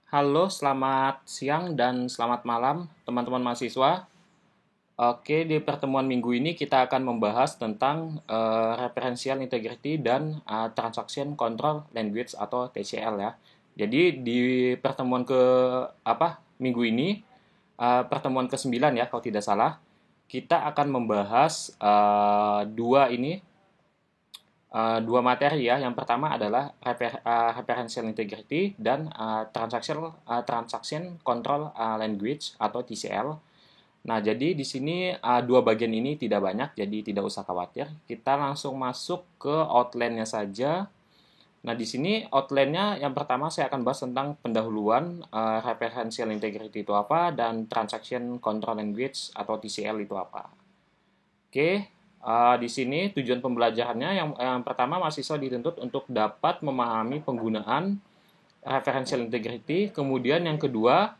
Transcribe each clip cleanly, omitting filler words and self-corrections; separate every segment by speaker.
Speaker 1: Halo, selamat siang dan selamat malam teman-teman mahasiswa. Oke, di pertemuan minggu ini kita akan membahas tentang referential integrity dan transaction control language atau TCL ya. Jadi di pertemuan minggu ini, pertemuan ke-9 ya kalau tidak salah, kita akan membahas dua materi ya. Yang pertama adalah referential integrity dan transaction control language atau TCL. Nah, jadi di sini dua bagian ini tidak banyak, jadi tidak usah khawatir. Kita langsung masuk ke outline-nya saja. Nah, di sini outline-nya yang pertama saya akan bahas tentang pendahuluan referential integrity itu apa dan transaction control language atau TCL itu apa. Oke, di sini tujuan pembelajarannya yang pertama mahasiswa dituntut untuk dapat memahami penggunaan referential integrity. Kemudian yang kedua,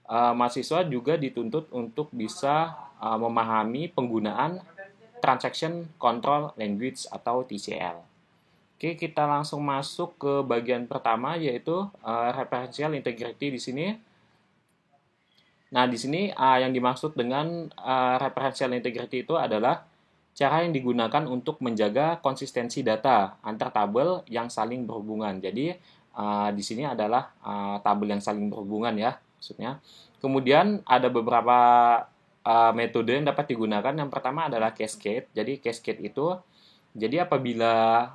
Speaker 1: mahasiswa juga dituntut untuk bisa memahami penggunaan transaction control language atau TCL. Oke, kita langsung masuk ke bagian pertama yaitu referential integrity di sini. Nah, di sini yang dimaksud dengan referential integrity itu adalah cara yang digunakan untuk menjaga konsistensi data antar tabel yang saling berhubungan. Jadi, di sini adalah tabel yang saling berhubungan ya, maksudnya. Kemudian ada beberapa metode yang dapat digunakan. Yang pertama adalah cascade. Jadi, cascade itu, jadi apabila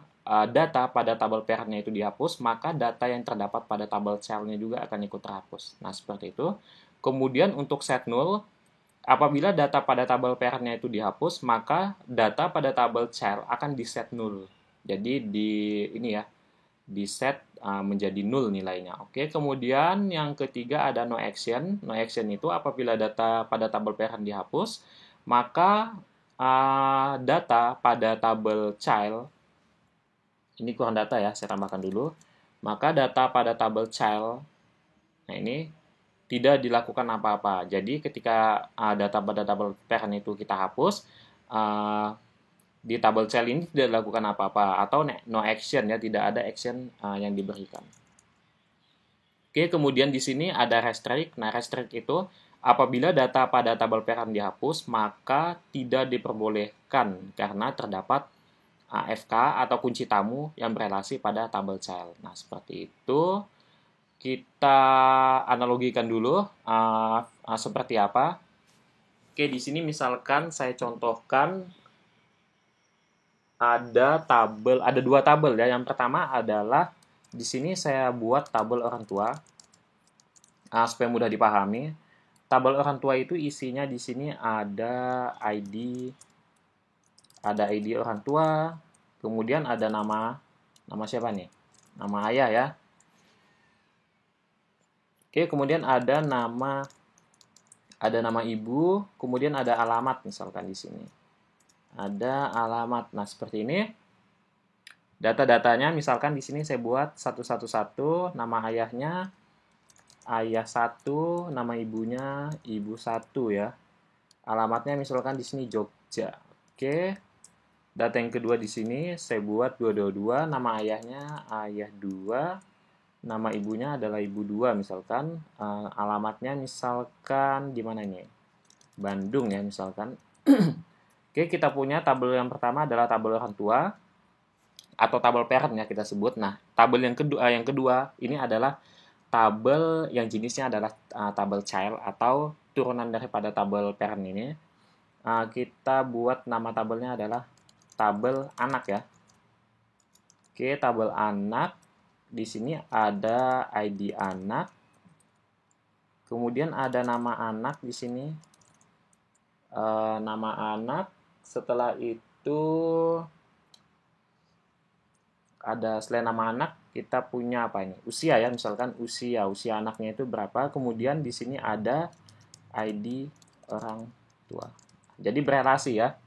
Speaker 1: data pada tabel parentnya itu dihapus, maka data yang terdapat pada tabel child-nya juga akan ikut terhapus. Nah, seperti itu. Kemudian untuk set null, apabila data pada tabel parentnya itu dihapus, maka data pada tabel child akan di set null. Jadi di set menjadi null nilainya. Oke, kemudian yang ketiga ada no action. No action itu apabila data pada tabel parent dihapus, maka data pada tabel child, ini kurang data ya, saya tambahkan dulu. Maka data pada tabel child, nah ini tidak dilakukan apa-apa. Jadi ketika data pada tabel parent itu kita hapus, di tabel child ini tidak dilakukan apa-apa atau no action ya, tidak ada action yang diberikan. Oke, kemudian di sini ada restrict. Nah, restrict itu apabila data pada tabel parent dihapus, maka tidak diperbolehkan karena terdapat AFK atau kunci tamu yang berelasi pada tabel child. Nah, seperti itu. Kita analogikan dulu seperti apa. Oke, di sini misalkan saya contohkan ada dua tabel ya. Yang pertama adalah di sini saya buat tabel orang tua supaya mudah dipahami. Tabel orang tua itu isinya di sini ada ID orang tua, kemudian ada nama siapa nih? Nama ayah ya. Oke, kemudian ada nama ibu, kemudian ada alamat misalkan di sini. Ada alamat. Nah, seperti ini. Data-datanya misalkan di sini saya buat 111, nama ayahnya ayah 1, nama ibunya ibu 1 ya. Alamatnya misalkan di sini Jogja. Oke. Data yang kedua di sini saya buat 222, nama ayahnya ayah 2. Nama ibunya adalah ibu 2 misalkan, alamatnya misalkan di mana ini? Bandung ya misalkan. Oke, kita punya tabel yang pertama adalah tabel orang tua atau tabel parent ya kita sebut. Nah, tabel yang kedua ini adalah tabel yang jenisnya adalah tabel child atau turunan daripada tabel parent ini. Kita buat nama tabelnya adalah tabel anak ya. Oke, tabel anak. Di sini ada ID anak. Kemudian ada nama anak di sini. Nama anak. Setelah itu ada selain nama anak, kita punya apa ini? Usia ya, misalkan usia anaknya itu berapa. Kemudian di sini ada ID orang tua. Jadi berelasi ya.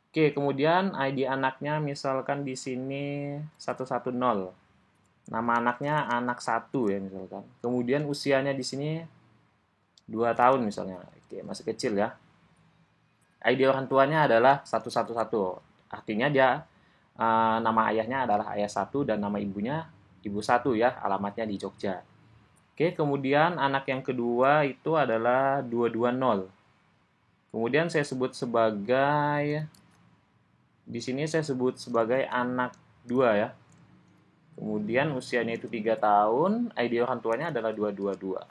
Speaker 1: Oke, kemudian ID anaknya misalkan di sini 110. Nama anaknya anak 1 ya misalkan. Kemudian usianya di sini 2 tahun misalnya. Oke, masih kecil ya. ID orang tuanya adalah 111. Artinya dia nama ayahnya adalah ayah 1 dan nama ibunya ibu 1 ya, alamatnya di Jogja. Oke, kemudian anak yang kedua itu adalah 220. Kemudian saya sebut sebagai, di sini saya sebut sebagai anak 2 ya. Kemudian usianya itu 3 tahun, ID orang tuanya adalah 222.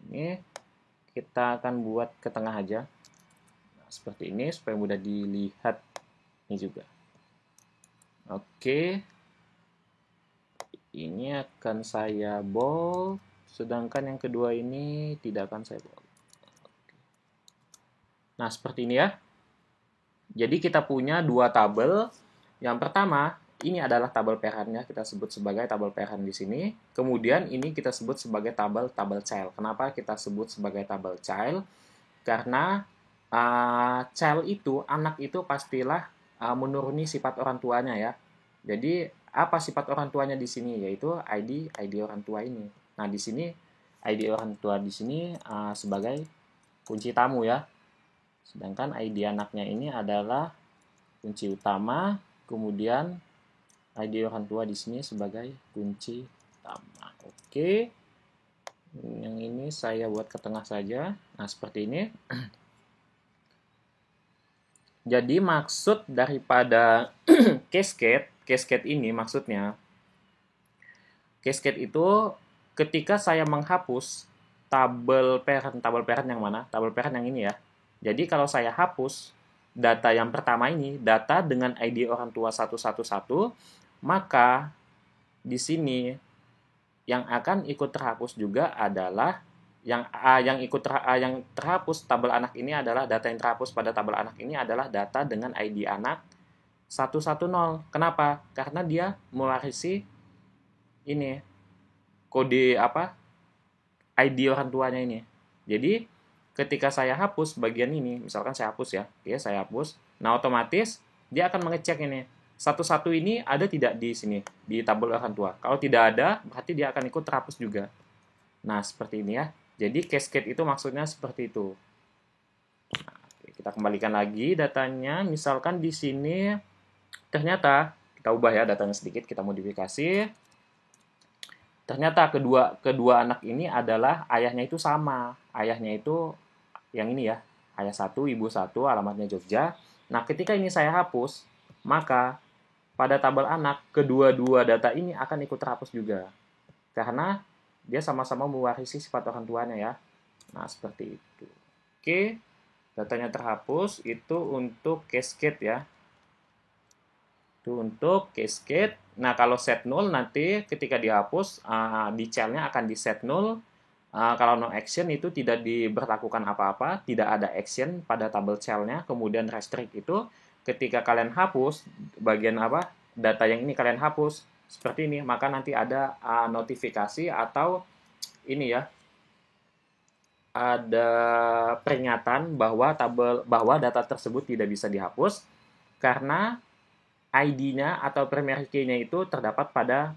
Speaker 1: Ini kita akan buat ke tengah aja. Nah, seperti ini supaya mudah dilihat ini juga. Oke. Ini akan saya bold, sedangkan yang kedua ini tidak akan saya bold. Nah, seperti ini ya. Jadi kita punya dua tabel. Yang pertama, ini adalah tabel parennya, kita sebut sebagai tabel parent di sini. Kemudian ini kita sebut sebagai tabel child. Kenapa kita sebut sebagai tabel child? Karena child itu, anak itu pastilah menuruni sifat orang tuanya ya. Jadi apa sifat orang tuanya di sini? Yaitu ID orang tua ini. Nah, di sini ID orang tua di sini sebagai kunci tamu ya. Sedangkan ID anaknya ini adalah kunci utama, kemudian ID orang tua di sini sebagai kunci utama. Oke. Yang ini saya buat ke tengah saja. Nah, seperti ini. Jadi maksud daripada cascade ini maksudnya, cascade itu ketika saya menghapus tabel parent yang mana? Tabel parent yang ini ya. Jadi kalau saya hapus data yang pertama ini, data dengan ID orang tua 111, maka di sini yang akan ikut terhapus juga adalah yang terhapus tabel anak ini adalah data yang terhapus pada tabel anak ini adalah data dengan ID anak 110. Kenapa? Karena dia mewarisi ini kode ID orang tuanya ini. Jadi ketika saya hapus bagian ini, misalkan saya hapus ya, saya hapus. Nah, otomatis dia akan mengecek ini. Satu-satu ini ada tidak di sini di tabel orang tua. Kalau tidak ada, berarti dia akan ikut terhapus juga. Nah, seperti ini ya. Jadi cascade itu maksudnya seperti itu. Nah, kita kembalikan lagi datanya. Misalkan di sini ternyata kita ubah ya datanya sedikit, kita modifikasi. Ternyata kedua anak ini adalah ayahnya itu sama. Ayahnya itu yang ini ya. Ayah 1, ibu 1, alamatnya Jogja. Nah, ketika ini saya hapus, maka pada tabel anak kedua-dua data ini akan ikut terhapus juga. Karena dia sama-sama mewarisi sifat orang tuanya ya. Nah, seperti itu. Oke, datanya terhapus itu untuk cascade ya. Itu untuk cascade. Nah, kalau set null nanti ketika dihapus, di child-nya akan di set null. Kalau no action itu tidak diberlakukan apa-apa, tidak ada action pada tabel child-nya. Kemudian restrict itu ketika kalian hapus bagian data yang ini kalian hapus seperti ini, maka nanti ada notifikasi atau ini ya, ada peringatan bahwa data tersebut tidak bisa dihapus karena ID-nya atau primary key-nya itu terdapat pada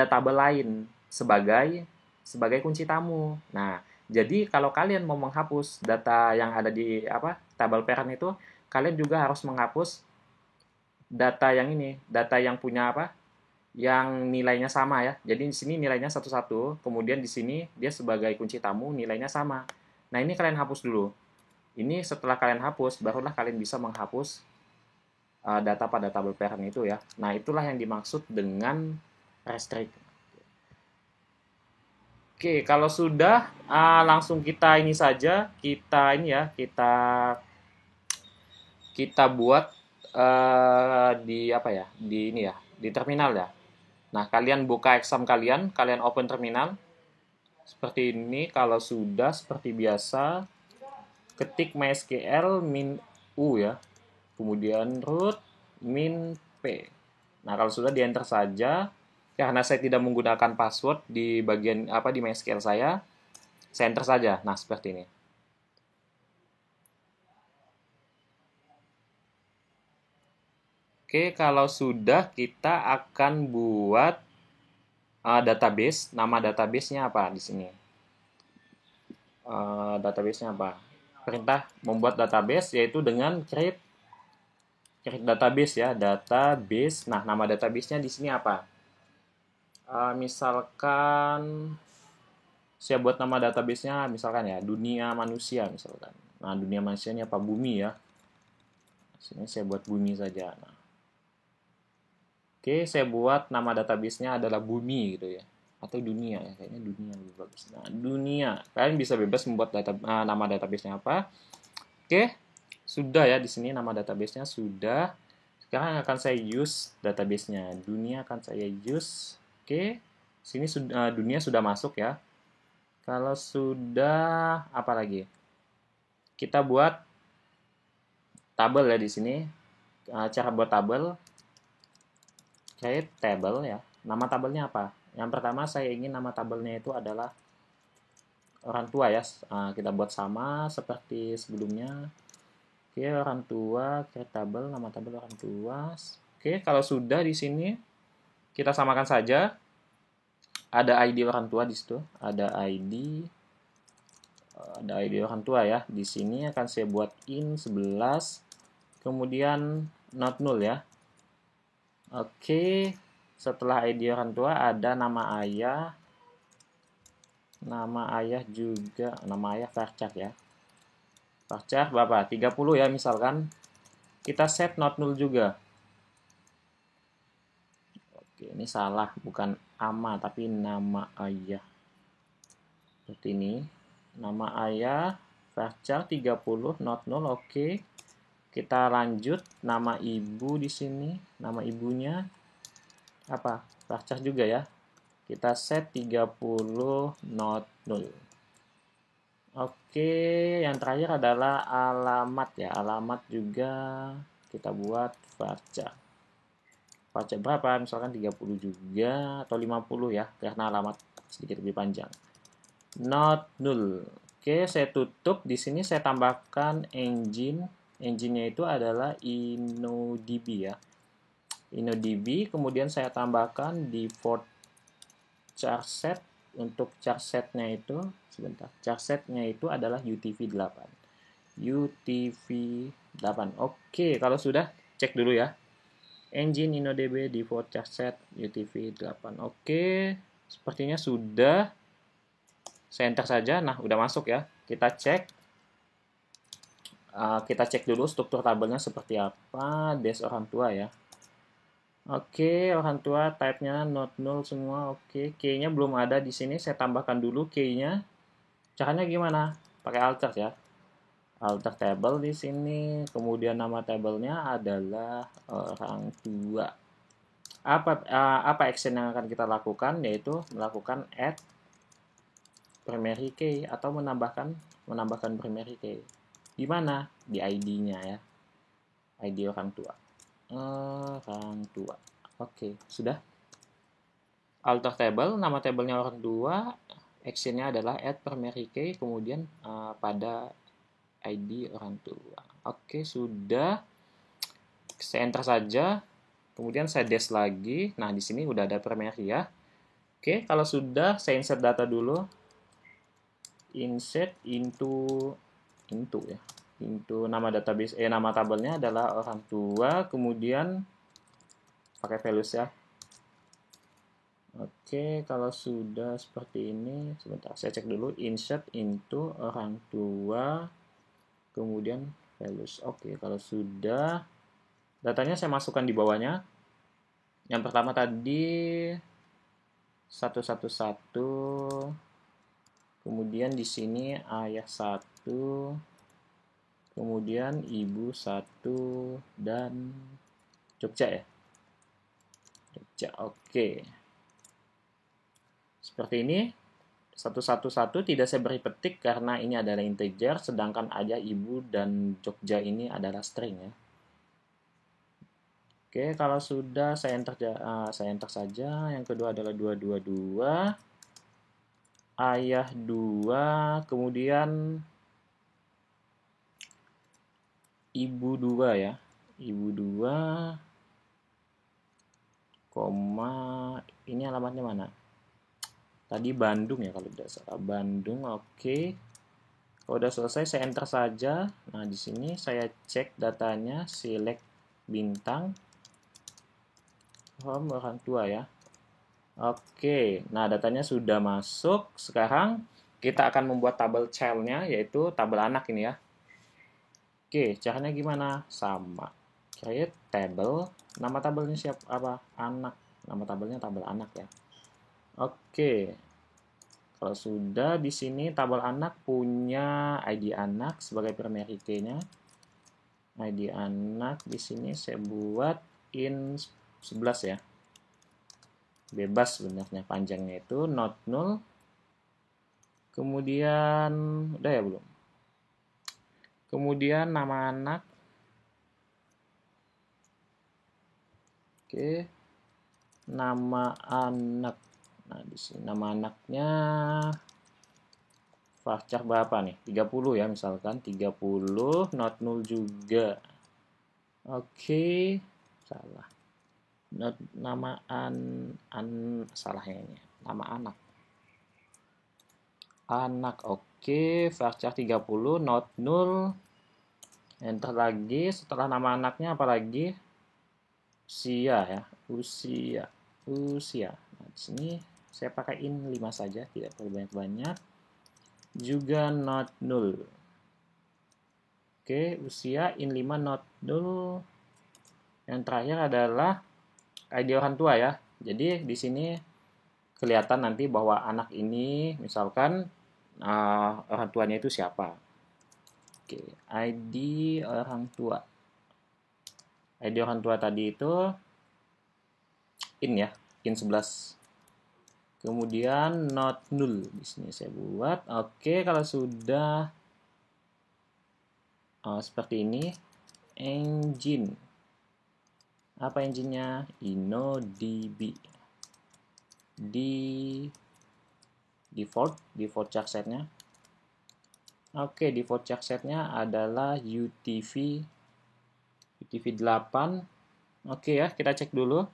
Speaker 1: tabel lain sebagai kunci tamu. Nah, jadi kalau kalian mau menghapus data yang ada di tabel parent itu, kalian juga harus menghapus data yang ini, data yang punya yang nilainya sama ya. Jadi di sini nilainya 11, kemudian di sini dia sebagai kunci tamu nilainya sama. Nah, ini kalian hapus dulu. Ini setelah kalian hapus, barulah kalian bisa menghapus data pada tabel parent itu ya. Nah, itulah yang dimaksud dengan restrict. Oke, kalau sudah langsung kita ini saja, kita buat di di terminal ya. Nah, kalian buka exam kalian open terminal. Seperti ini, kalau sudah seperti biasa, ketik MySQL -u ya. Kemudian root -p. Nah, kalau sudah di enter saja. Karena saya tidak menggunakan password di bagian di MySQL saya enter saja. Nah, seperti ini. Oke, kalau sudah kita akan buat database. Nama database-nya apa di sini? Database-nya apa? Perintah membuat database yaitu dengan create database ya, database. Nah, nama database-nya di sini apa? Misalkan saya buat nama database-nya misalkan ya, dunia manusia misalkan. Nah, dunia manusia ini apa? Bumi ya. Sini saya buat bumi saja. Nah, oke, saya buat nama database-nya adalah bumi gitu ya. Atau dunia ya, kayaknya dunia lebih bagus. Nah, dunia. Kalian bisa bebas membuat nama database-nya apa. Oke, sudah ya di sini nama database-nya sudah. Sekarang akan saya use database-nya. Dunia akan saya use. Oke, sini dunia sudah masuk ya. Kalau sudah, apa lagi? Kita buat tabel ya di sini. Cara buat tabel, create table ya. Nama tabelnya apa? Yang pertama saya ingin nama tabelnya itu adalah orang tua ya. Kita buat sama seperti sebelumnya. Oke, orang tua, create tabel, nama tabel orang tua. Oke, kalau sudah di sini kita samakan saja. Ada ID orang tua di situ, ada ID orang tua ya. Di sini akan saya buat in 11, kemudian not null ya. Oke, setelah ID orang tua ada nama ayah juga, nama ayah varchar ya. Varchar berapa? 30 ya misalkan. Kita set not null juga. Oke, ini salah, bukan ama tapi nama ayah. Seperti ini. Nama ayah varchar 30 not null. Oke. Kita lanjut nama ibu di sini. Nama ibunya apa? Varchar juga ya. Kita set 30 not null. Oke, yang terakhir adalah alamat ya. Alamat juga kita buat varchar. Varchar berapa? Misalkan 30 juga atau 50 ya, karena alamat sedikit lebih panjang. Not null. Oke, saya tutup. Di sini saya tambahkan engine. Engine-nya itu adalah InnoDB ya. InnoDB, kemudian saya tambahkan default charset. Untuk charsetnya itu, sebentar, charsetnya itu adalah UTF-8. UTF-8. Oke, kalau sudah, cek dulu ya. Engine InnoDB default charset UTF-8. Oke, sepertinya sudah. Saya enter saja. Nah, udah masuk ya. Kita cek. Kita cek dulu struktur tabelnya seperti apa. Dash orang tua ya. Oke, orang tua type-nya not null semua. Oke, key-nya belum ada di sini. Saya tambahkan dulu key-nya. Caranya gimana? Pakai alter ya. Alter table di sini. Kemudian nama tabelnya adalah orang tua. Apa action yang akan kita lakukan? Yaitu melakukan add primary key atau menambahkan primary key. Di mana? Di ID-nya ya. ID orang tua. Orang tua. Oke, sudah. Alter table, nama tabelnya orang tua, actionnya adalah add primary key, kemudian pada ID orang tua. Oke, sudah. Saya enter saja, kemudian saya dash lagi. Nah, di sini udah ada primary ya. Oke, kalau sudah, saya insert data dulu. Insert into ya. Into nama database, nama tabelnya adalah orang tua, kemudian pakai values ya. Oke, kalau sudah seperti ini, sebentar, saya cek dulu. Insert into orang tua, kemudian values. Oke, kalau sudah, datanya saya masukkan di bawahnya. Yang pertama tadi 111, kemudian di sini ayah 1, kemudian ibu 1, dan Jogja ya. Jogja, oke. Seperti ini. 111 tidak saya beri petik karena ini adalah integer, sedangkan ayah, ibu, dan Jogja ini adalah string ya. Oke, kalau sudah saya enter saja. Yang kedua adalah 222. Ayah 2, kemudian ibu 2 ya. Ibu 2, koma, ini alamatnya mana? Tadi Bandung ya kalau tidak salah. Bandung, oke. Kalau udah selesai saya enter saja. Nah, di sini saya cek datanya, select bintang, home orang tua ya. Oke, nah datanya sudah masuk. Sekarang kita akan membuat tabel child-nya, yaitu tabel anak ini ya. Oke, caranya gimana? Sama. Create table. Nama tabelnya siapa? Apa? Anak. Nama tabelnya tabel anak ya. Oke. Kalau sudah di sini tabel anak punya ID anak sebagai primary key-nya. ID anak di sini saya buat int 11 ya. Bebas sebenarnya panjangnya itu not null. Kemudian udah ya belum? Kemudian nama anak. Oke. Nama anak. Nah, di sini nama anaknya varchar berapa nih? 30 ya misalkan. 30 not null juga. Oke. Salah. Not, nama salahnya ini. Nama anak. Anak. Oke, varchar 30 not null. Enter lagi. Setelah nama anaknya apa lagi? Usia ya. Usia. Nah, di sini saya pakai int 5 saja, tidak perlu banyak-banyak. Juga not null. Oke, usia int 5 not null. Yang terakhir adalah ID orang tua ya. Jadi di sini kelihatan nanti bahwa anak ini misalkan orang tuanya itu siapa. Oke, ID orang tua. ID orang tua tadi itu int ya, int 11. Kemudian not null di sini saya buat. Oke, kalau sudah seperti ini, engine. Apa engine-nya? InnoDB. Di default charset-nya. Oke, default charset-nya adalah UTV 8. Oke ya, kita cek dulu.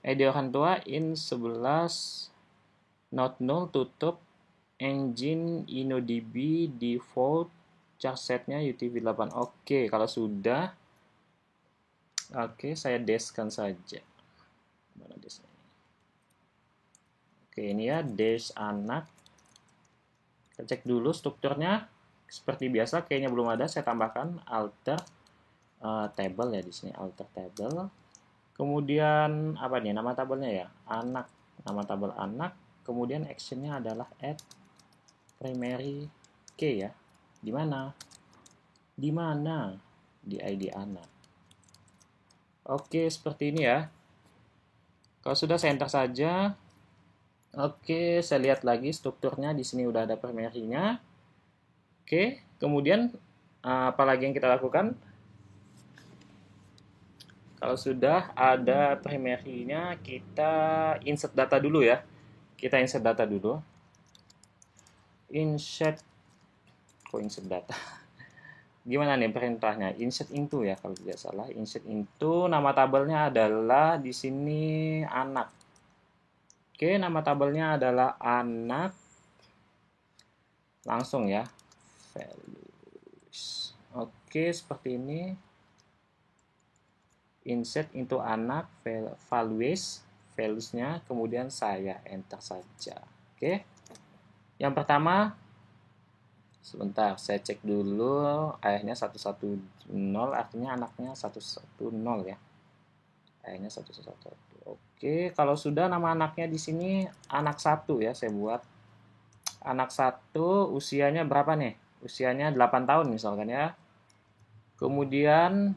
Speaker 1: ID orang tua int 11 not null tutup engine InnoDB default charset-nya UTV 8. Oke, kalau sudah saya dashkan saja. Mana dash? Oke, ini ya dash anak. Kita cek dulu strukturnya. Seperti biasa, kayaknya belum ada. Saya tambahkan alter table ya di sini, alter table. Kemudian apa nih nama tabelnya ya? Anak. Nama tabel anak. Kemudian actionnya adalah add primary key ya. Di mana? Di mana? Di ID anak. Oke, seperti ini ya. Kalau sudah saya enter saja. Oke, saya lihat lagi strukturnya. Di sini udah ada primary-nya. Oke, kemudian apa lagi yang kita lakukan? Kalau sudah ada primary-nya, kita insert data dulu ya. Kita insert data dulu. Insert data. Gimana nih perintahnya? Insert into ya kalau tidak salah. Insert into, nama tabelnya adalah di sini anak. Oke, nama tabelnya adalah anak. Langsung ya. Values. Oke, seperti ini. Insert into anak, values-nya, kemudian saya enter saja. Oke. Yang pertama, sebentar, saya cek dulu ayahnya 110, artinya anaknya 110 ya. Ayahnya 111. Oke, kalau sudah nama anaknya di sini anak 1 ya, saya buat. Anak 1 usianya berapa nih? Usianya 8 tahun misalkan ya. Kemudian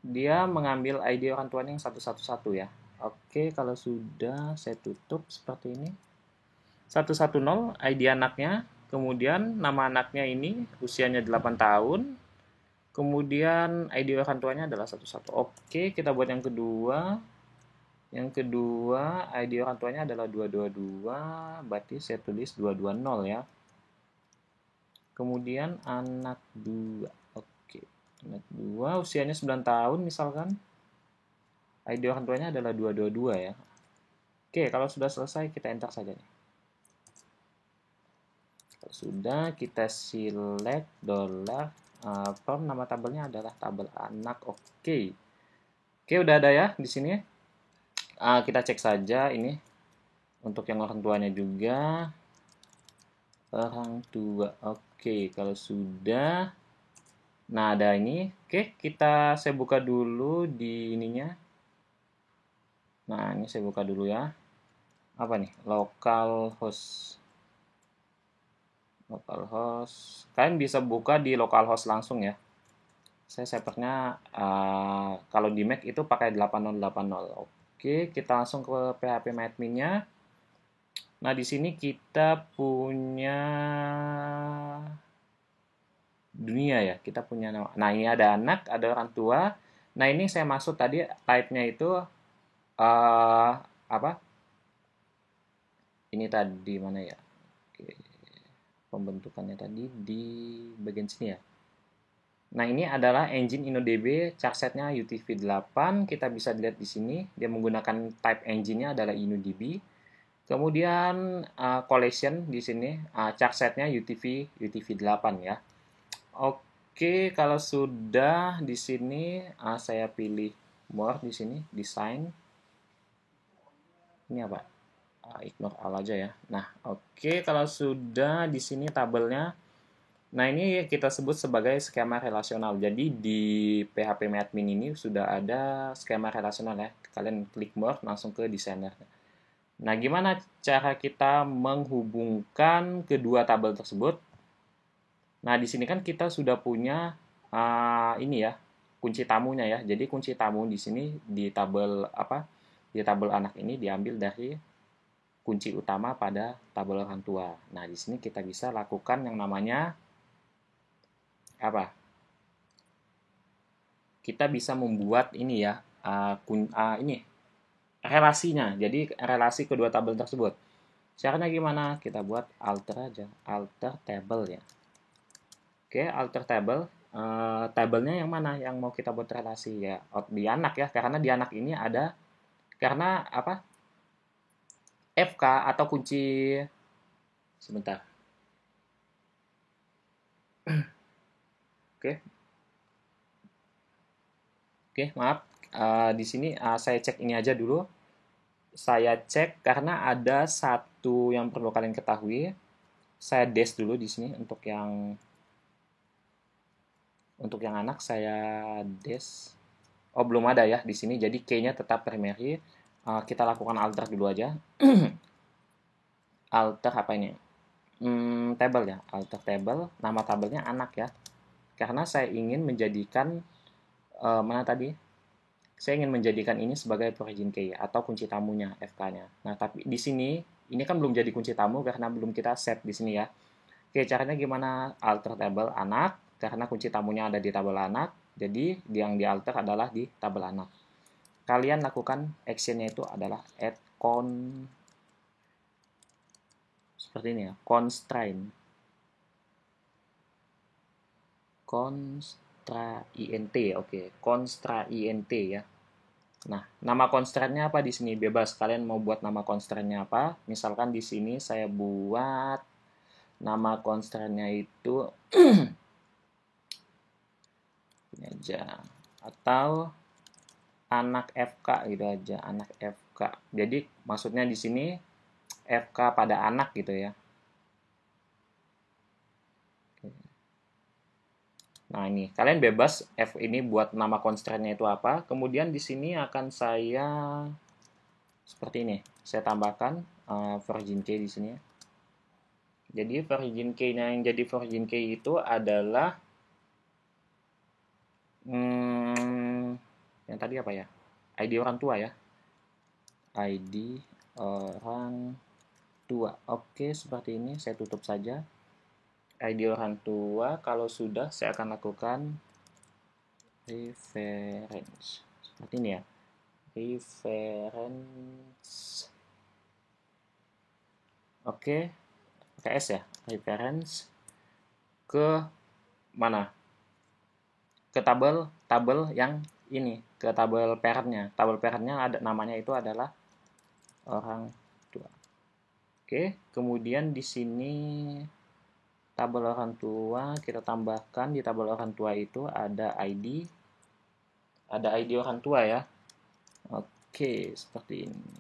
Speaker 1: dia mengambil ID orang tuanya yang 111 ya. Oke, kalau sudah saya tutup seperti ini. 110 ID anaknya, kemudian nama anaknya ini usianya 8 tahun, kemudian ID orang tuanya adalah 11. Oke, kita buat yang kedua. Yang kedua, ID orang tuanya adalah 222, berarti saya tulis 220 ya. Kemudian anak 2. Oke, anak 2 usianya 9 tahun misalkan. ID orang tuanya adalah 222 ya. Oke, kalau sudah selesai kita enter saja nih. Sudah, kita select dollar from, nama tabelnya adalah tabel anak. Oke. Oke, udah ada ya di sini. Kita cek saja ini. Untuk yang orang tuanya juga orang tua. Oke, kalau sudah, nah ada ini. Oke, saya buka dulu di ininya. Nah, ini saya buka dulu ya. Apa nih? Localhost. Localhost. Kalian bisa buka di localhost langsung ya. Saya servernya kalau di Mac itu pakai 8080. Oke, kita langsung ke phpMyAdmin-nya. Nah, di sini kita punya dunia ya. Kita punya nama. Nah, ini ada anak, ada orang tua. Nah, ini saya maksud tadi type-nya itu apa? Ini tadi mana ya? Oke. Pembentukannya tadi di bagian sini ya. Nah, ini adalah engine InnoDB, chipsetnya UTF-8. Kita bisa lihat di sini, dia menggunakan type engine-nya adalah InnoDB. Kemudian collection di sini, chipsetnya UTF-8 ya. Oke, kalau sudah di sini saya pilih more di sini, design. Ini apa? Ignore all aja ya. Nah, oke, kalau sudah di sini tabelnya. Nah, ini kita sebut sebagai skema relasional. Jadi di phpMyAdmin ini sudah ada skema relasional ya. Kalian klik more langsung ke designer. Nah, gimana cara kita menghubungkan kedua tabel tersebut? Nah, di sini kan kita sudah punya ini ya, kunci tamunya ya. Jadi kunci tamu di sini di tabel apa? Di tabel anak ini diambil dari kunci utama pada tabel orang tua. Nah, di sini kita bisa lakukan yang namanya apa? Kita bisa membuat ini ya, ini relasinya. Jadi relasi kedua tabel tersebut. Caranya gimana? Kita buat alter aja, alter table ya. Oke, alter table. Tabelnya yang mana yang mau kita buat relasi ya? Di anak ya, karena di anak ini ada karena apa? FK atau kunci sebentar. Oke, oke, maaf. Di sini saya cek ini aja dulu. Saya cek karena ada satu yang perlu kalian ketahui. Saya dash dulu di sini untuk yang anak saya dash. Oh, belum ada ya di sini. Jadi key-nya tetap primary. Kita lakukan alter dulu aja. Alter apa ini? Table ya. Alter table. Nama tabelnya anak ya. Karena saya ingin menjadikan mana tadi? Saya ingin menjadikan ini sebagai origin key atau kunci tamunya FK-nya. Nah, tapi di sini ini kan belum jadi kunci tamu karena belum kita set di sini ya. Oke, caranya gimana? Alter table anak karena kunci tamunya ada di tabel anak. Jadi yang di alter adalah di tabel anak. Kalian lakukan action-nya itu adalah add seperti ini ya, constraint int, oke, constraint ya. Nah, nama constraint-nya apa di sini? Bebas, kalian mau buat nama constraint-nya apa? Misalkan di sini saya buat nama constraint-nya itu ini aja, atau anak FK gitu aja, anak FK. Jadi maksudnya di sini FK pada anak gitu ya. Nah, ini kalian bebas F ini buat nama constraint-nya itu apa. Kemudian di sini akan saya seperti ini. Saya tambahkan virgin key di sini. Jadi virgin key-nya yang jadi virgin key itu adalah yang tadi apa ya? ID orang tua ya. ID orang tua. Oke, seperti ini saya tutup saja. ID orang tua, kalau sudah saya akan lakukan reference. Seperti ini ya. Reference. Oke, pakai S ya. Reference ke mana? Ke tabel yang ini, ke tabel parent-nya. Tabel parent-nya ada namanya itu adalah orang tua. Oke, kemudian di sini tabel orang tua kita tambahkan di tabel orang tua itu ada ID orang tua ya. Oke, seperti ini.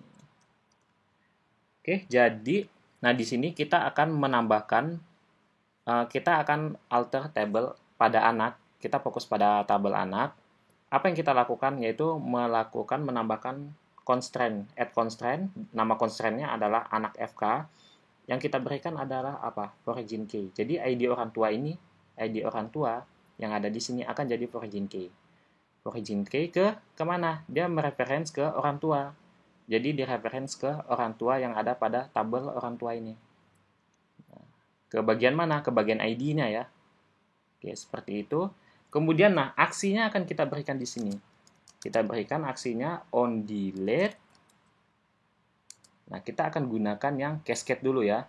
Speaker 1: Oke, jadi nah di sini kita akan menambahkan kita akan alter table pada anak. Kita fokus pada tabel anak. Apa yang kita lakukan yaitu menambahkan constraint, add constraint. Nama constraint-nya adalah anak FK. Yang kita berikan adalah apa? Origin key. Jadi ID orang tua ini, ID orang tua yang ada di sini akan jadi origin key. Origin key ke kemana? Dia mereference ke orang tua. Jadi di reference ke orang tua yang ada pada tabel orang tua ini. Ke bagian mana? Ke bagian ID-nya ya. Oke, seperti itu. Kemudian nah, aksinya akan kita berikan di sini. Kita berikan aksinya on delete. Nah, kita akan gunakan yang cascade dulu ya.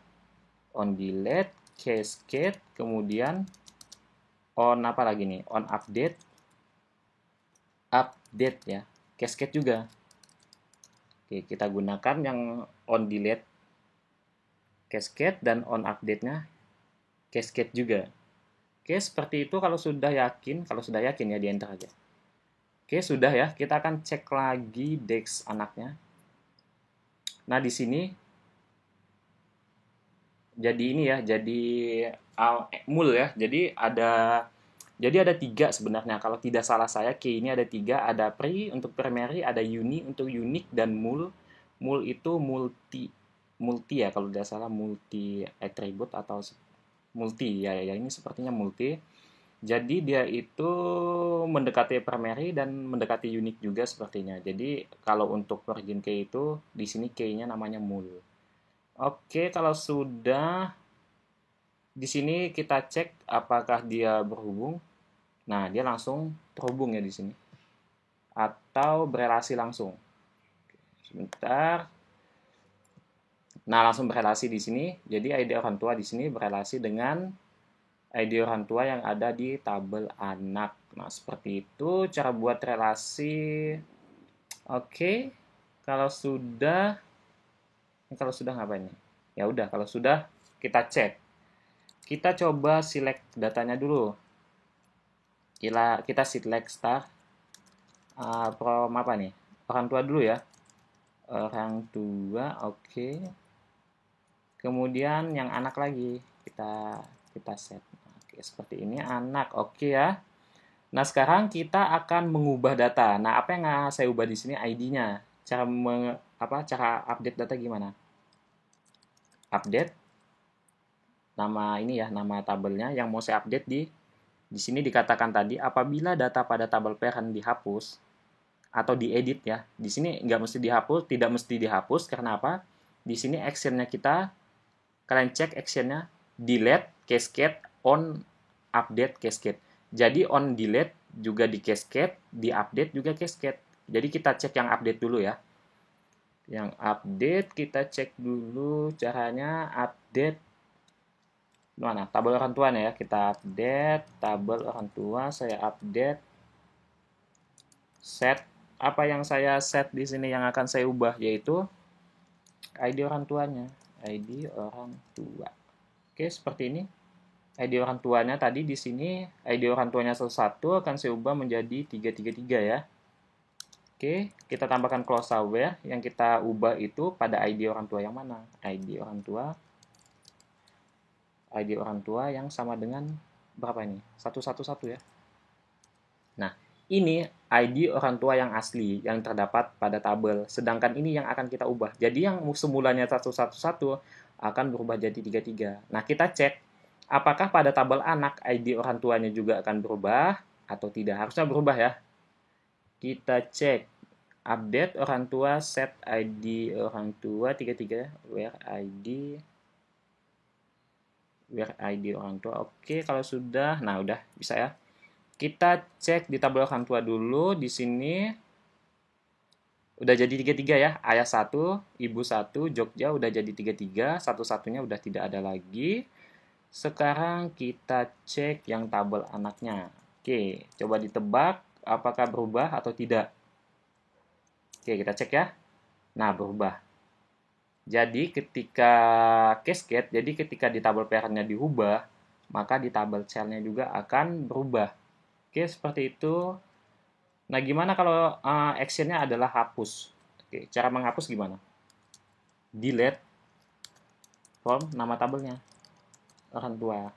Speaker 1: On delete, cascade, kemudian on apa lagi nih? On update. Update ya. Cascade juga. Oke, kita gunakan yang on delete cascade dan on update-nya cascade juga. Oke, seperti itu kalau sudah yakin ya di enter aja. Oke, sudah ya. Kita akan cek lagi dex anaknya. Nah, di sini jadi ini ya, jadi mul ya. Jadi ada 3 sebenarnya. Kalau tidak salah saya, key ini ada 3. Ada pre untuk primary, ada uni untuk unique, dan mul. Mul itu multi ya, kalau tidak salah multi attribute atau multi ya, ini sepertinya multi. Jadi dia itu mendekati primary dan mendekati unique juga sepertinya. Jadi kalau untuk origin key itu di sini key-nya namanya mul. Oke, kalau sudah di sini kita cek apakah dia berhubung. Nah, dia langsung terhubung ya di sini. Atau berelasi langsung. Sebentar. Nah, langsung berelasi di sini. Jadi ID orang tua di sini berelasi dengan ID orang tua yang ada di tabel anak. Nah, seperti itu cara buat relasi. Oke. Kalau sudah ngapain nih? Ya udah, kalau sudah kita cek. Kita coba select datanya dulu. Kita select star from apa nih? Orang tua dulu ya. Orang tua, oke. Kemudian yang anak lagi kita set. Oke, seperti ini anak. Oke ya. Nah, sekarang kita akan mengubah data. Nah, apa yang saya ubah di sini ID-nya. Cara update data gimana? Update nama ini ya, nama tabelnya yang mau saya update di sini dikatakan tadi apabila data pada tabel parent dihapus atau diedit ya. Di sini nggak mesti dihapus, tidak mesti dihapus karena apa? Di sini actionnya kalian cek actionnya delete, cascade, on, update, cascade. Jadi on delete juga di cascade, di update juga cascade. Jadi kita cek yang update dulu ya. Yang update kita cek dulu caranya update mana? Tabel orang tua ya. Kita update tabel orang tua, saya update set apa yang saya set di sini yang akan saya ubah yaitu ID orang tuanya, ID orang tua. Oke, seperti ini. ID orang tuanya tadi di sini ID orang tuanya 1 akan saya ubah menjadi 333 ya. Oke, kita tambahkan close where yang kita ubah itu pada ID orang tua yang mana? ID orang tua yang sama dengan berapa ini? 111 ya. Nah, ini ID orang tua yang asli yang terdapat pada tabel. Sedangkan ini yang akan kita ubah. Jadi yang semulanya 111 akan berubah jadi 33. Nah, kita cek apakah pada tabel anak ID orang tuanya juga akan berubah atau tidak. Harusnya berubah ya. Kita cek update orang tua set ID orang tua 33 where ID orang tua. Oke, kalau sudah, nah udah bisa ya. Kita cek di tabel orang tua dulu. Di sini udah jadi 33 ya. Ayah 1, ibu 1, Jogja udah jadi 33. Satu-satunya udah tidak ada lagi. Sekarang kita cek yang tabel anaknya. Oke, coba ditebak apakah berubah atau tidak. Oke, kita cek ya. Nah, berubah. Jadi ketika cascade, jadi ketika di tabel parentnya diubah, maka di tabel cellnya juga akan berubah. Oke, seperti itu. Nah, gimana kalau actionnya adalah hapus? Oke, cara menghapus gimana? Delete. from nama tabelnya orang tua.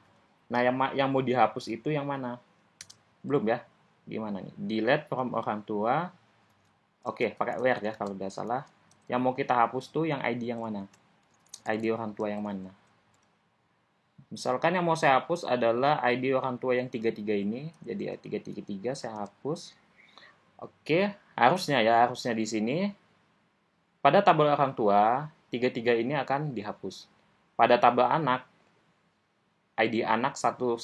Speaker 1: Nah, yang mau dihapus itu yang mana? Belum ya? Gimana nih? Delete from orang tua. Oke, pakai where ya kalau udah salah. Yang mau kita hapus tuh yang ID yang mana? ID orang tua yang mana? Misalkan yang mau saya hapus adalah ID orang tua yang 33 ini. Jadi 333 saya hapus. Oke, harusnya di sini pada tabel orang tua 33 ini akan dihapus. Pada tabel anak ID anak 110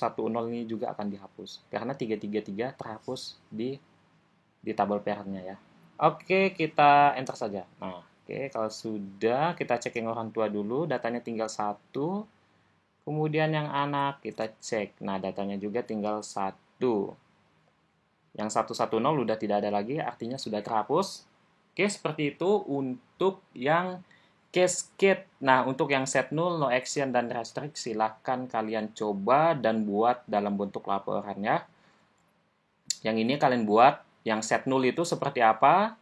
Speaker 1: ini juga akan dihapus karena 333 terhapus di tabel parentnya ya. Oke, kita enter saja. Nah, oke, kalau sudah kita cek yang orang tua dulu, datanya tinggal 1. Kemudian yang anak kita cek. Nah, datanya juga tinggal 1. Yang 110 udah tidak ada lagi, artinya sudah terhapus. Oke, seperti itu untuk yang cascade. Nah, untuk yang set null, no action, dan restrict, silahkan kalian coba dan buat dalam bentuk laporannya. Yang ini kalian buat, yang set null itu seperti apa,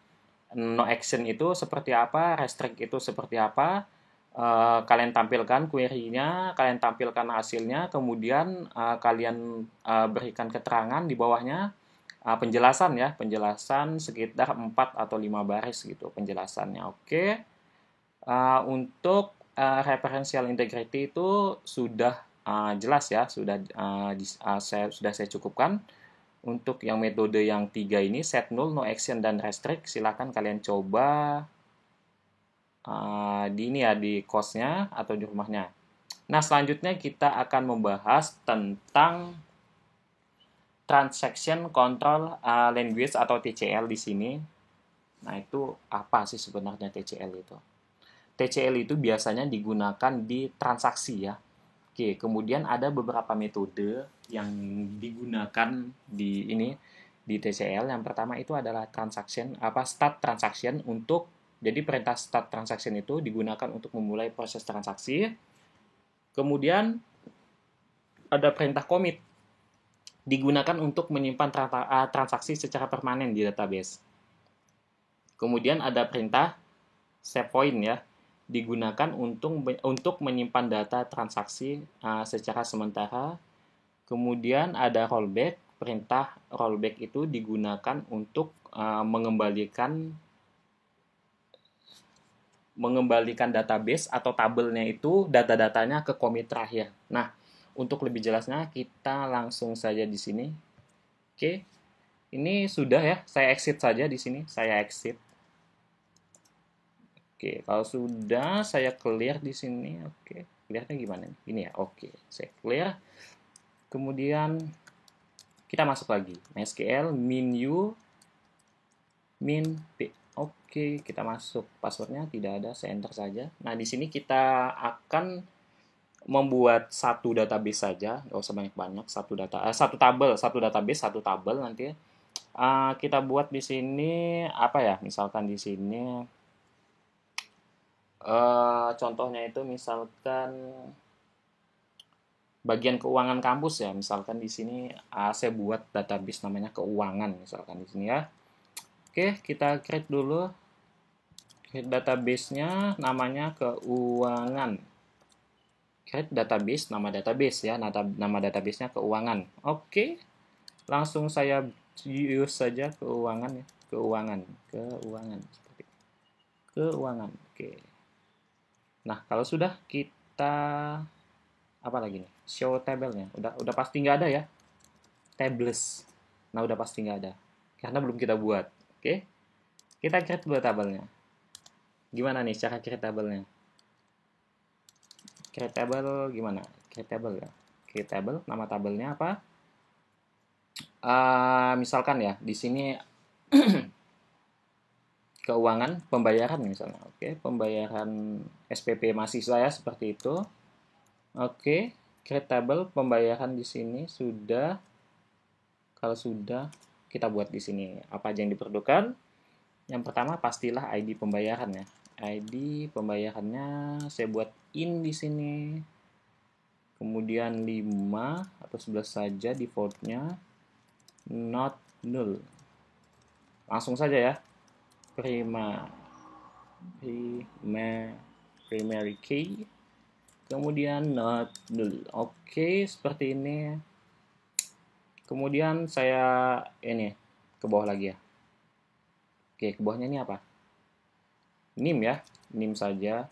Speaker 1: no action itu seperti apa, restrict itu seperti apa. Kalian tampilkan query-nya, kalian tampilkan hasilnya, kemudian kalian berikan keterangan di bawahnya, penjelasan ya, penjelasan sekitar 4 atau 5 baris gitu penjelasannya. Oke. Untuk referential integrity itu sudah jelas ya, sudah saya cukupkan. Untuk yang metode yang 3 ini, set null, no action, dan restrict, silakan kalian coba di kosnya atau di rumahnya. Nah, selanjutnya kita akan membahas tentang Transaction Control Language atau TCL di sini. Nah, itu apa sih sebenarnya TCL itu? TCL itu biasanya digunakan di transaksi ya. Oke, kemudian ada beberapa metode yang digunakan di TCL. Yang pertama itu adalah start transaction untuk jadi perintah start transaction itu digunakan untuk memulai proses transaksi. Kemudian ada perintah commit digunakan untuk menyimpan transaksi secara permanen di database. Kemudian ada perintah save point ya, digunakan untuk menyimpan data transaksi secara sementara. Kemudian ada rollback, perintah rollback itu digunakan untuk mengembalikan database atau tabelnya itu data-datanya ke commit terakhir. Nah, untuk lebih jelasnya kita langsung saja di sini. Oke. Ini sudah ya, saya exit saja di sini, saya exit. Oke, kalau sudah saya clear di sini. Oke, clearnya gimana nih? Ini ya. Oke, saya clear. Kemudian kita masuk lagi. MySQL min u min p. Oke, kita masuk. Passwordnya tidak ada, saya enter saja. Nah, di sini kita akan membuat satu database saja, nggak usah banyak-banyak. Satu database, satu tabel nanti. Kita buat di sini apa ya? Misalkan di sini contohnya itu misalkan bagian keuangan kampus ya. Misalkan di sini saya buat database namanya keuangan misalkan di sini ya. Oke, kita create dulu. Create database-nya namanya keuangan. Create database, nama database ya. Nama database-nya keuangan. Oke. Langsung saya use saja keuangan ya. Keuangan seperti itu. Keuangan. Oke. Nah, kalau sudah kita apa lagi nih? Show tabelnya. Udah pasti nggak ada ya. Tables. Nah, udah pasti nggak ada. Karena belum kita buat. Oke. Kita create dulu tabelnya. Gimana nih cara create tabelnya? Create table gimana? Create table ya. Create table, nama tabelnya apa? Misalkan ya, di sini keuangan pembayaran misalnya. Oke, pembayaran SPP mahasiswa ya seperti itu. Oke, create table pembayaran di sini sudah. Kalau sudah, kita buat di sini apa aja yang diperlukan. Yang pertama pastilah ID pembayaran ya. ID pembayarannya saya buat in di sini. Kemudian 5 atau 11 saja defaultnya. Not null. Langsung saja ya. Primary key. kemudian not null. Oke, seperti ini. Kemudian saya ini ke bawah lagi ya. Oke, ke bawahnya ini apa? Nim ya, nim saja.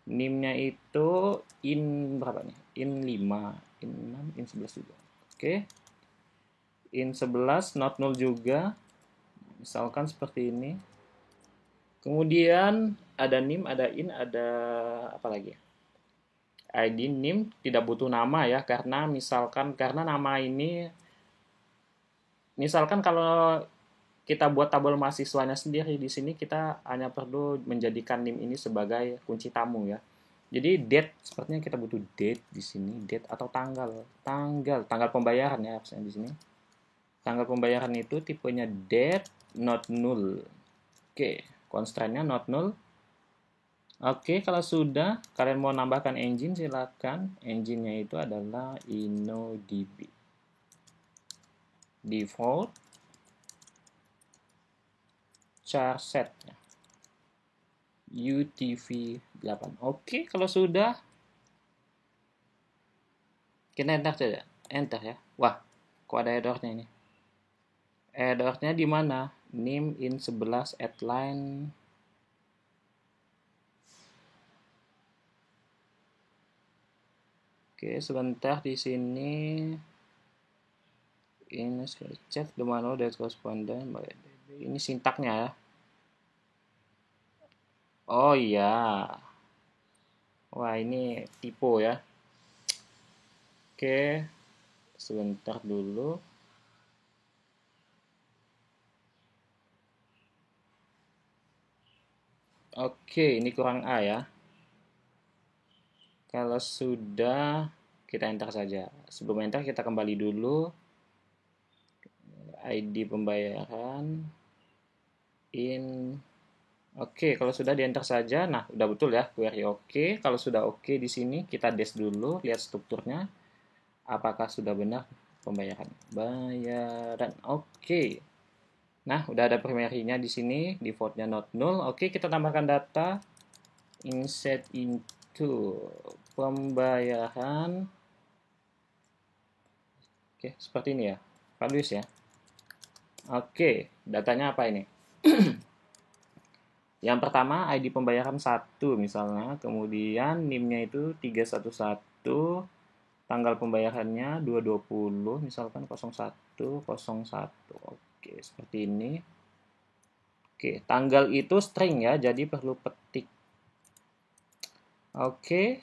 Speaker 1: Nimnya itu in berapa nih? In 5, in 6, in 11 juga. Oke. In 11 not null juga. Misalkan seperti ini. Kemudian ada nim, ada in, ada apa lagi? ID nim tidak butuh nama ya, karena karena nama ini misalkan kalau kita buat tabel mahasiswanya sendiri di sini kita hanya perlu menjadikan nim ini sebagai kunci tamu ya. Jadi date sepertinya kita butuh date di sini, date atau tanggal pembayaran ya harusnya di sini. Tanggal pembayaran itu tipenya date not null. Oke, constraint-nya not null. Oke, kalau sudah kalian mau nambahkan engine silakan. Engine-nya itu adalah InnoDB. Default char set UTF-8. Oke, kalau sudah kita enter saja. Enter ya. Wah, kok ada error-nya ini? Error-nya di mana? Nim in 11 at line. Oke, sebentar di sini. Ini check the manual that correspondent. Ini sintaknya ya. Oh iya. Wah, ini typo ya. Oke. Sebentar dulu. Oke, ini kurang A ya. Kalau sudah, kita enter saja. Sebelum enter, kita kembali dulu. ID pembayaran. Oke, kalau sudah di enter saja. Nah, udah betul ya, query oke. Kalau sudah oke di sini, kita dash dulu, lihat strukturnya. Apakah sudah benar pembayaran? Bayaran, oke. Nah, udah ada primary-nya di sini, default-nya not null. Oke, kita tambahkan data. Insert into pembayaran. Oke, seperti ini ya. Pak Luis ya. Oke, datanya apa ini? Yang pertama, ID pembayaran 1 misalnya. Kemudian NIM-nya itu 311. Tanggal pembayarannya 220, misalkan 0101. Oke, seperti ini. Oke, tanggal itu string ya, jadi perlu petik. Oke,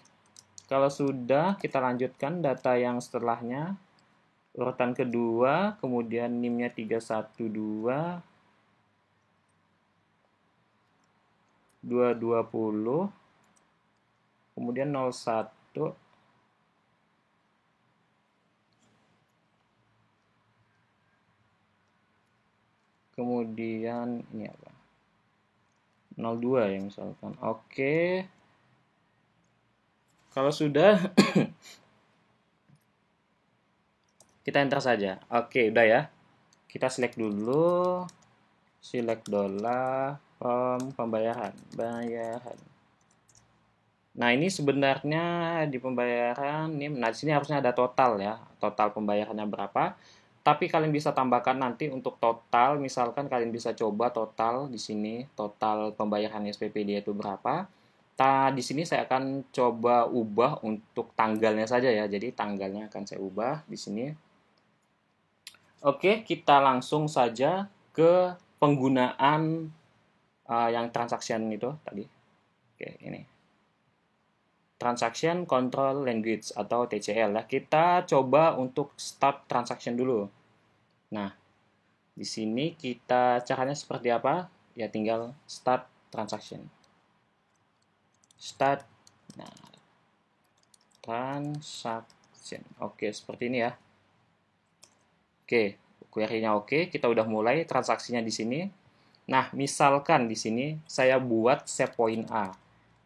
Speaker 1: kalau sudah kita lanjutkan data yang setelahnya. Urutan kedua, kemudian NIM-nya 312, 220, kemudian 01, kemudian ini apa? 02 ya misalkan. Oke. Kalau sudah kita enter saja. Oke, udah ya. Kita select dulu. Select dollar from pembayaran. Bayaran. Nah, ini sebenarnya di pembayaran ini, nah di sini harusnya ada total ya. Total pembayarannya berapa? Tapi kalian bisa tambahkan nanti untuk total, misalkan kalian bisa coba total di sini, total pembayaran SPP dia itu berapa. Di sini saya akan coba ubah untuk tanggalnya saja ya. Jadi tanggalnya akan saya ubah di sini. Oke, kita langsung saja ke penggunaan yang transaction itu tadi. Oke, ini. Transaction Control Language atau TCL ya. Kita coba untuk start transaction dulu. Nah, di sini kita caranya seperti apa? Ya tinggal start transaction. Start. Nah, transaction. Oke, seperti ini ya. Oke, query-nya oke. Kita udah mulai transaksinya di sini. Nah, misalkan di sini saya buat save point A.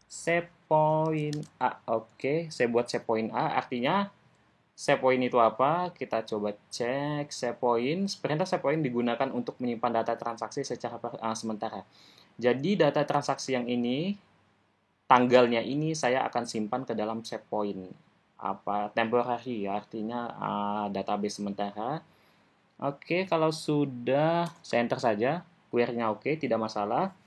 Speaker 1: Save point A. Oke, saya buat save point A. Artinya save point itu apa? Kita coba cek save point. Perintah save point digunakan untuk menyimpan data transaksi secara sementara. Jadi data transaksi yang ini tanggalnya ini saya akan simpan ke dalam save point temporary ya, artinya database sementara. Oke, kalau sudah saya enter saja, query-nya oke, tidak masalah.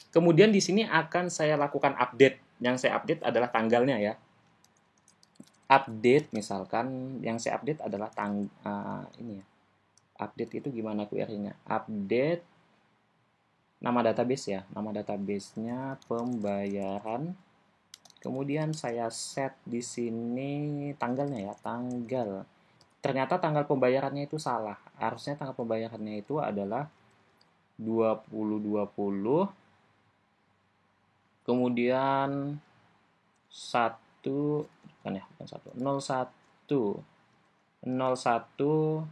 Speaker 1: Kemudian di sini akan saya lakukan update. Yang saya update adalah tanggalnya ya. Update misalkan yang saya update adalah ini ya. Update itu gimana query-nya? Update nama database ya. Nama database-nya pembayaran. Kemudian saya set di sini tanggalnya ya, tanggal. Ternyata tanggal pembayarannya itu salah. Harusnya tanggal pembayarannya itu adalah 2020. Kemudian 1 bukan ya, bukan 1. 01 01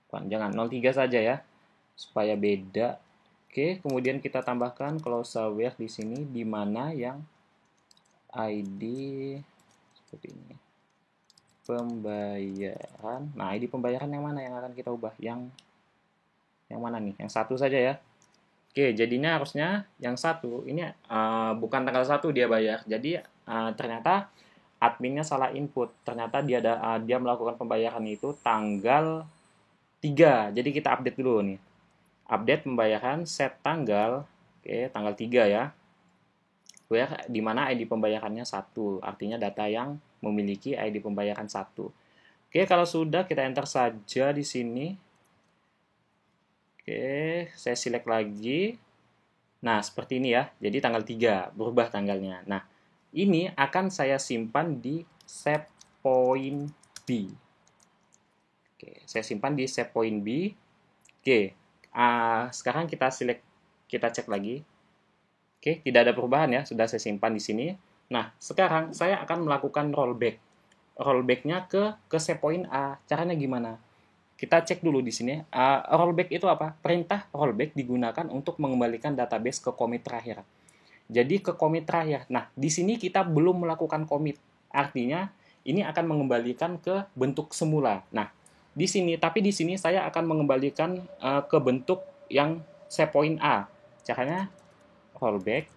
Speaker 1: bukan, jangan 03 saja ya. Supaya beda. Oke, kemudian kita tambahkan closure where di sini di mana yang ID seperti ini. Pembayaran. Nah, ID pembayaran yang mana yang akan kita ubah? Yang mana nih? Yang 1 saja ya. Oke, jadinya harusnya yang 1 ini bukan tanggal 1 dia bayar. Jadi ternyata adminnya salah input. Ternyata dia melakukan pembayaran itu tanggal 3. Jadi kita update dulu nih. Update pembayaran set tanggal. Oke, tanggal 3 ya. Where di mana ID pembayarannya 1, artinya data yang memiliki ID pembayaran 1. Oke, kalau sudah kita enter saja di sini. Oke, saya select lagi. Nah, seperti ini ya. Jadi tanggal 3 berubah tanggalnya. Nah, ini akan saya simpan di save point B. Oke, saya simpan di save point B. Oke, sekarang kita cek lagi. Oke, tidak ada perubahan ya, sudah saya simpan di sini. Nah, sekarang saya akan melakukan rollback. Rollback-nya ke save point A. Caranya gimana? Kita cek dulu di sini. Rollback itu apa? Perintah rollback digunakan untuk mengembalikan database ke commit terakhir. Jadi ke commit terakhir. Nah, di sini kita belum melakukan commit. Artinya ini akan mengembalikan ke bentuk semula. Nah, di sini saya akan mengembalikan ke bentuk yang save point A. Caranya rollback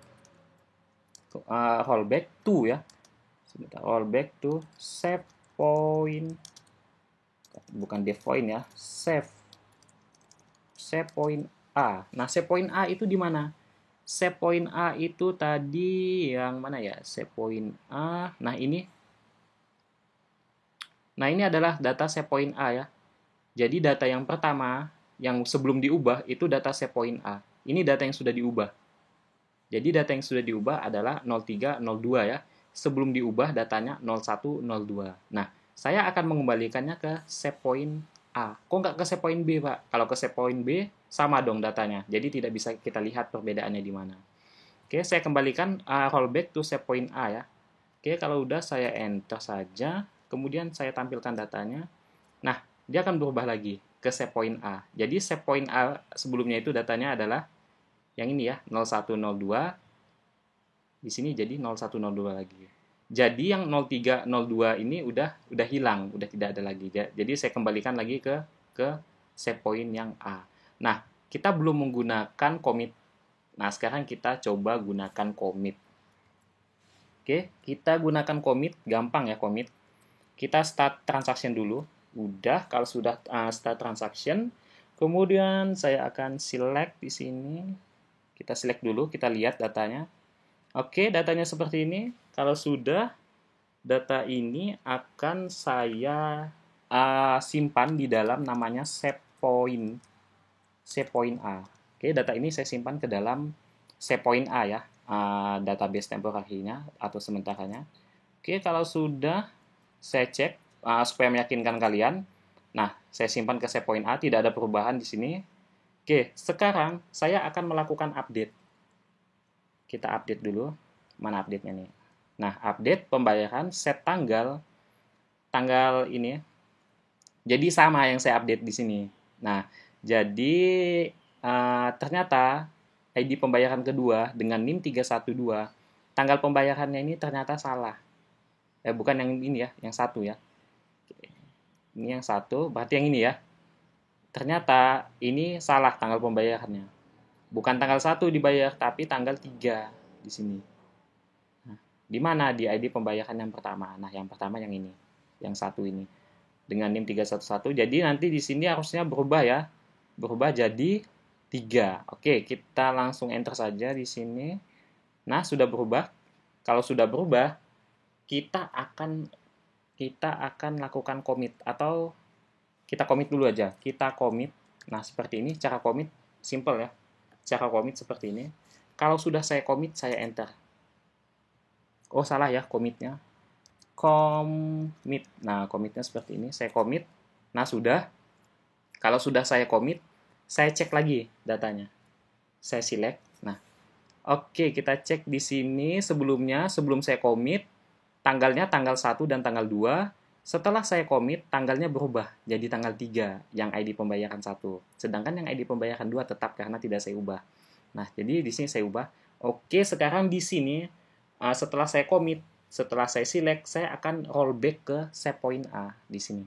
Speaker 1: to ya. Sebentar, rollback to save point, bukan dev point ya, save point A. Nah, save point A itu di mana? Save point A itu tadi yang mana ya? Save point A. Nah, ini adalah data save point A ya. Jadi data yang pertama yang sebelum diubah itu data save point A. Ini data yang sudah diubah. Jadi data yang sudah diubah adalah 0302 ya. Sebelum diubah datanya 0102. Nah, saya akan mengembalikannya ke save point A. Kok nggak ke save point B, Pak? Kalau ke save point B, sama dong datanya. Jadi tidak bisa kita lihat perbedaannya di mana. Oke, saya kembalikan rollback to save point A ya. Oke, kalau udah saya enter saja. Kemudian saya tampilkan datanya. Nah, dia akan berubah lagi ke save point A. Jadi save point A sebelumnya itu datanya adalah yang ini ya, 0102. Di sini jadi 0102 lagi. Jadi yang 0302 ini udah hilang, udah tidak ada lagi. Jadi saya kembalikan lagi ke save point yang A. Nah, kita belum menggunakan commit. Nah, sekarang kita coba gunakan commit. Oke, kita gunakan commit, gampang ya commit. Kita start transaction dulu. Udah, kalau sudah start transaction, kemudian saya akan select di sini. Kita select dulu, kita lihat datanya. Oke, datanya seperti ini. Kalau sudah, data ini akan saya simpan di dalam namanya save point A. Oke, data ini saya simpan ke dalam save point A ya, database temporary-nya atau sementaranya. Oke, kalau sudah, saya cek supaya meyakinkan kalian. Nah, saya simpan ke save point A, tidak ada perubahan di sini. Oke, sekarang saya akan melakukan update. Kita update dulu. Mana update-nya nih? Nah, update pembayaran set tanggal ini. Jadi sama yang saya update di sini. Nah, jadi ternyata ID pembayaran kedua dengan NIM 312, tanggal pembayarannya ini ternyata salah. Bukan yang ini ya, yang 1 ya. Ini yang 1, berarti yang ini ya. Ternyata ini salah tanggal pembayarannya. Bukan tanggal 1 dibayar, tapi tanggal 3 di sini. Di mana? Di ID pembayaran yang pertama. Nah, yang pertama yang ini. Yang satu ini. Dengan NIM 311. Jadi nanti di sini harusnya berubah ya. Berubah jadi 3. Oke, kita langsung enter saja di sini. Nah, sudah berubah. Kalau sudah berubah, kita akan lakukan commit atau kita commit dulu aja. Kita commit. Nah, seperti ini cara commit simple ya. Cara commit seperti ini. Kalau sudah saya commit, saya enter. Oh, salah ya commitnya. Commit. Nah, commitnya seperti ini. Saya commit. Nah, sudah. Kalau sudah saya commit, saya cek lagi datanya. Saya select. Nah, oke, kita cek di sini sebelumnya, sebelum saya commit, tanggalnya tanggal 1 dan tanggal 2. Setelah saya commit, tanggalnya berubah jadi tanggal 3 yang ID pembayaran 1. Sedangkan yang ID pembayaran 2 tetap karena tidak saya ubah. Nah, jadi di sini saya ubah. Oke, sekarang di sini setelah saya commit, setelah saya select, saya akan rollback ke set point A di sini.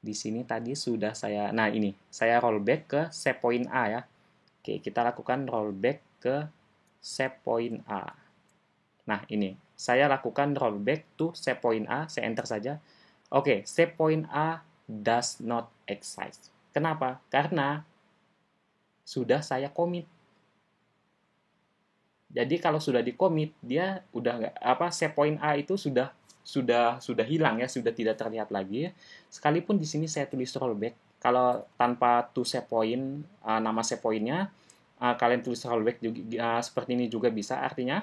Speaker 1: Di sini tadi sudah saya, nah ini, saya rollback ke set point A ya. Oke, kita lakukan rollback ke set point A. Nah, ini, saya lakukan rollback to set point A, saya enter saja. Oke, set point A does not exist. Kenapa? Karena sudah saya commit. Jadi kalau sudah di commit, dia udah nggak apa set point A itu sudah hilang ya, sudah tidak terlihat lagi. Sekalipun di sini saya tulis rollback, kalau tanpa to set point nama set point-nya kalian tulis rollback juga, seperti ini juga bisa. Artinya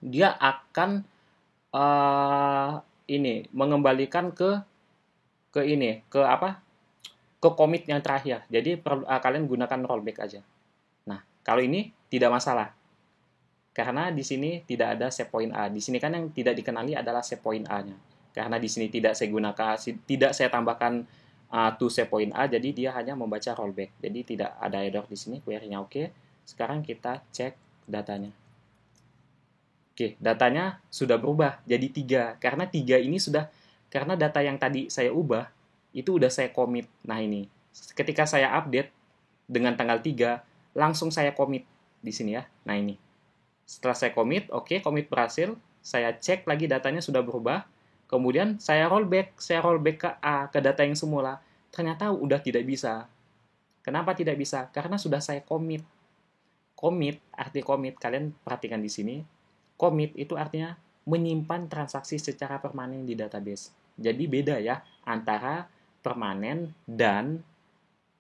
Speaker 1: dia akan ini mengembalikan ke ini ke apa? Ke commit yang terakhir. Jadi kalian gunakan rollback aja. Nah, kalau ini tidak masalah. Karena di sini tidak ada set point A. Di sini kan yang tidak dikenali adalah set point A-nya. Karena di sini tidak saya gunakan, tidak saya tambahkan to set point A, jadi dia hanya membaca rollback. Jadi tidak ada error di sini, query-nya oke. Sekarang kita cek datanya. Oke, datanya sudah berubah jadi 3. Karena 3 ini sudah, karena data yang tadi saya ubah, itu udah saya commit. Nah ini, ketika saya update dengan tanggal 3, langsung saya commit di sini ya. Nah ini, setelah saya commit, oke, commit berhasil. Saya cek lagi datanya sudah berubah. Kemudian saya rollback ke A, ke data yang semula. Ternyata udah tidak bisa. Kenapa tidak bisa? Karena sudah saya commit. Commit, arti commit, kalian perhatikan di sini. Commit itu artinya menyimpan transaksi secara permanen di database. Jadi beda ya antara permanen dan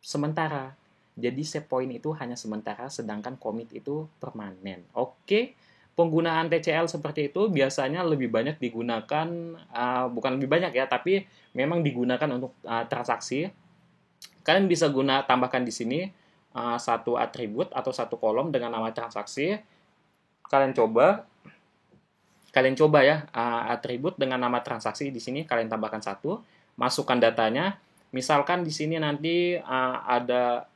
Speaker 1: sementara. Jadi set point itu hanya sementara, sedangkan commit itu permanen. Oke, penggunaan TCL seperti itu biasanya lebih banyak digunakan, bukan lebih banyak ya, tapi memang digunakan untuk transaksi. Kalian bisa tambahkan di sini satu atribut atau satu kolom dengan nama transaksi. Kalian coba ya atribut dengan nama transaksi di sini kalian tambahkan satu, masukkan datanya. Misalkan di sini nanti ada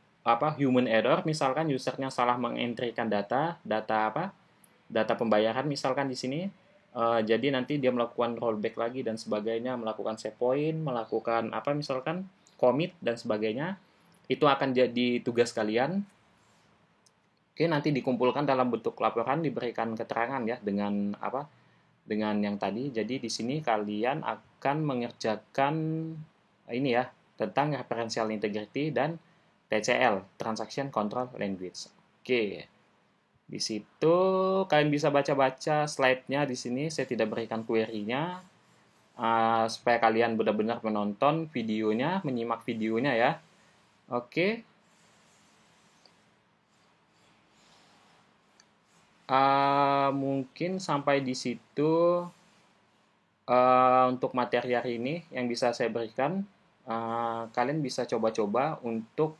Speaker 1: human error, misalkan usernya salah mengentrikan data apa? Data pembayaran misalkan di sini. Jadi nanti dia melakukan rollback lagi dan sebagainya, melakukan set point, melakukan misalkan commit dan sebagainya. Itu akan jadi tugas kalian. Oke, nanti dikumpulkan dalam bentuk laporan, diberikan keterangan ya dengan dengan yang tadi. Jadi di sini kalian akan mengerjakan ini ya tentang referential integrity dan TCL, Transaction Control Language. Oke. Di situ kalian bisa baca-baca slide-nya di sini. Saya tidak berikan query-nya supaya kalian benar-benar menonton videonya, menyimak videonya ya. Oke. Mungkin sampai di situ untuk materi hari ini yang bisa saya berikan. Kalian bisa coba-coba untuk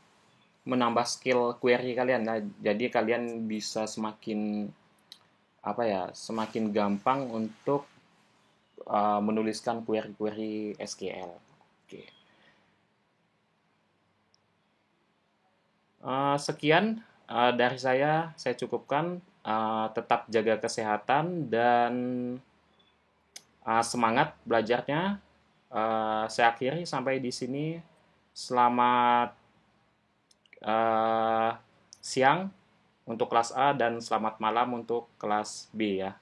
Speaker 1: menambah skill query kalian. Nah, jadi kalian bisa semakin semakin gampang untuk menuliskan query-query SQL. Oke. Sekian dari saya cukupkan. Tetap jaga kesehatan dan semangat belajarnya. Saya akhiri sampai di sini. Selamat siang untuk kelas A dan selamat malam untuk kelas B ya.